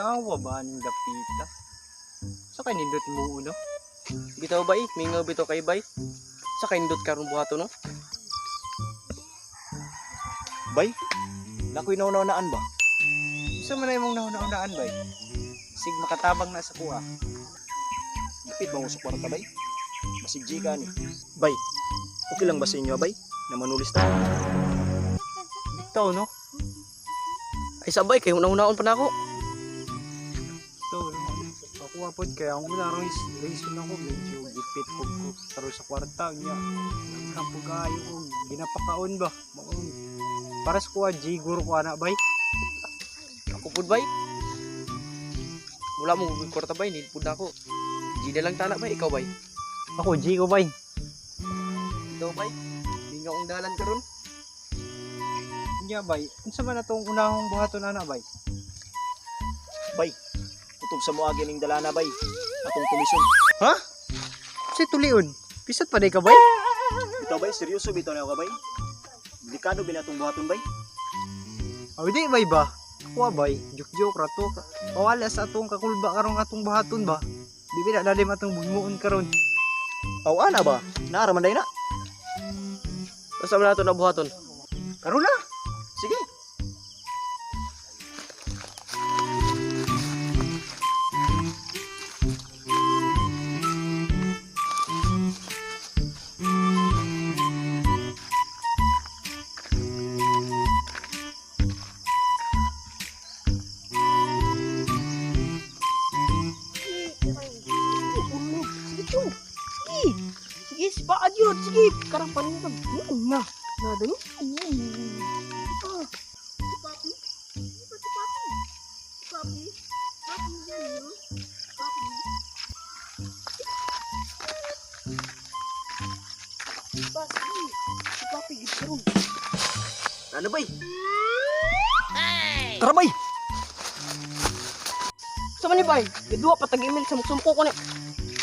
Yawa ba ng dapita? Sa kanindot mo uno? Bitaw bay, mingaw bitaw kay bay. Sa kaindot karon buhato no? Bay, nakoy nauna-unaan ba? Isa man na imong nauna-unaan bay? Sig makatabang na sa kuha. Dapit bang usok para bay? Basig ka ni. Bay, okay lang ba sa inyo bay? Na manulis ta? Ito no? Ay sabay kay una-unaon pa nako. Ito no? Ako apod kaya ang muna reason ako medyo gipit ko pero sa kwarta niya. Nagkampog kayo ko ginapakaon ba? Maon. Para sa kuha jiguro ko anak bay. Ako pud bay. Wala mo kwarta bay, need pud ako. Gida lang tana bay, ikaw bay. Ako jigo bay. Ikaw bay. Mingaw ang dalan karon. Nya bay. Unsa man atong unahong buhaton ana bay? Bay, kutob sa moagi ning dalana bay. Atong tulisun. Ha? Si tulion. Pisat pa day ka bay? Ikaw bay, seryoso bitaw na ka bay? Delikado binatong buhaton bay? Aw di bay ba? Ako bay, joke ra to. Pawala sa atong kakulba karon atong buhaton ba? Di ba na dalim atong bugmuon karon? Aw ana ba? Naaraman day na. Basta man nato na buhaton. Karon na. Sige. Sige, sipaan yun. Sige, karang panin ka. Na. Nada yun. Ah. Si Papi. Si Papi. Papi. Papi yan yun. Papi. Papi. Si Papi gito. Ano bay? Tara bay. Sama ni Bay. Dua patag email sa muksumko ko ni.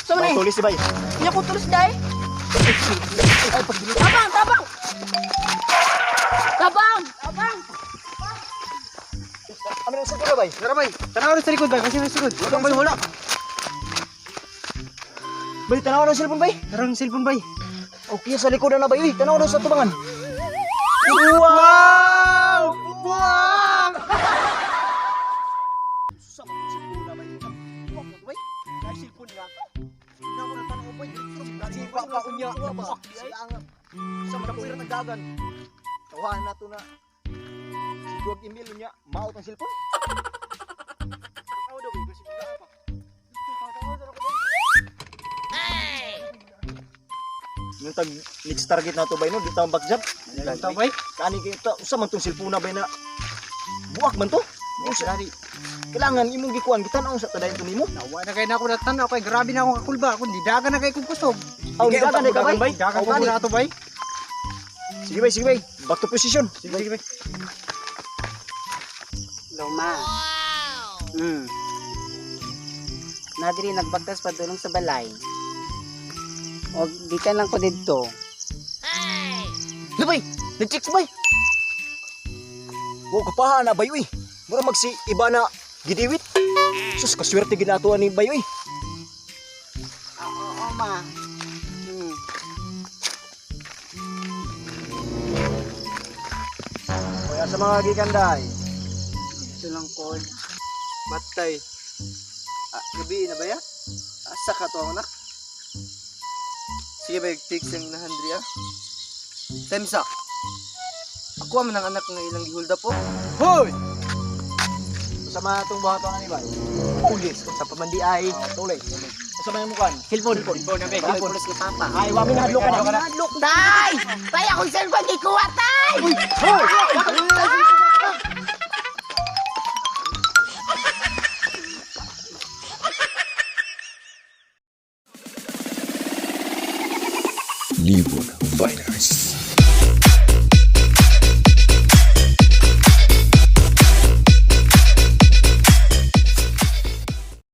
Sama Bay ni. tulis si bay. Iya ko tulis dai. Tabang, tabang. Tabang, tabang. Ano sa kuno bay? Tara bay. Tanaw na sa likod bay, kasi sa likod. Wala bay wala. Bay tanaw na cellphone bay. Tarang cellphone bay. Okay sa likod na bay. Uy, tanaw na sa tubangan. Wow! Wow! Sama ko cellphone na bay. Wag mo bay. Dahil cellphone nga ka. Na mo na tanaw bay. Dati pa pa unya. Sama na ko ira nagdagan. Tawahan na to na. Sigog email niya, mao tong cellphone. Ako daw bay, kasi wala pa. Yung tag next target na to bay no, di taong backjump. Ito bay. Kani kita usa man tong cellphone na bay na buak man to. Usa Dari. kailangan imong gikuan kita naon sa tadayon to nimo. Nawa na kay nako natanaw kay grabe na akong kakulba. Kun di dagan na kay kung kusog. Aw dagan ka bay. Dagan Aw, ko gani. na ato bay. Sige bay. Back to position. Sige sige bay. Loma. Nadiri nagbaktas padulong sa balay. O gikan lang ko didto. Labay, nag-chicks bay. Wo kapaha na bay uy. Mura magsi iba na gidiwit. Sus kaswerte ginatuan ni bay uy. Oo, ma. Kaya sa mga gikanday. Ito lang ko. Matay. Gabi na ba ya? Asa ka to anak? Sige ba text ang nahandriya? Temsa. Ako man ang anak ng ilang gihulda po. Hoy! Sa mga itong buhaton na ni bay. Pulis sa pamandi ay Tuloy. Sa mga mukan. cellphone. Cellphone na Ay, pulis ni Papa. Ay, wami na hadlok ka na. Look, day! Kaya akong cellphone ikuha, tay! Libur Finance.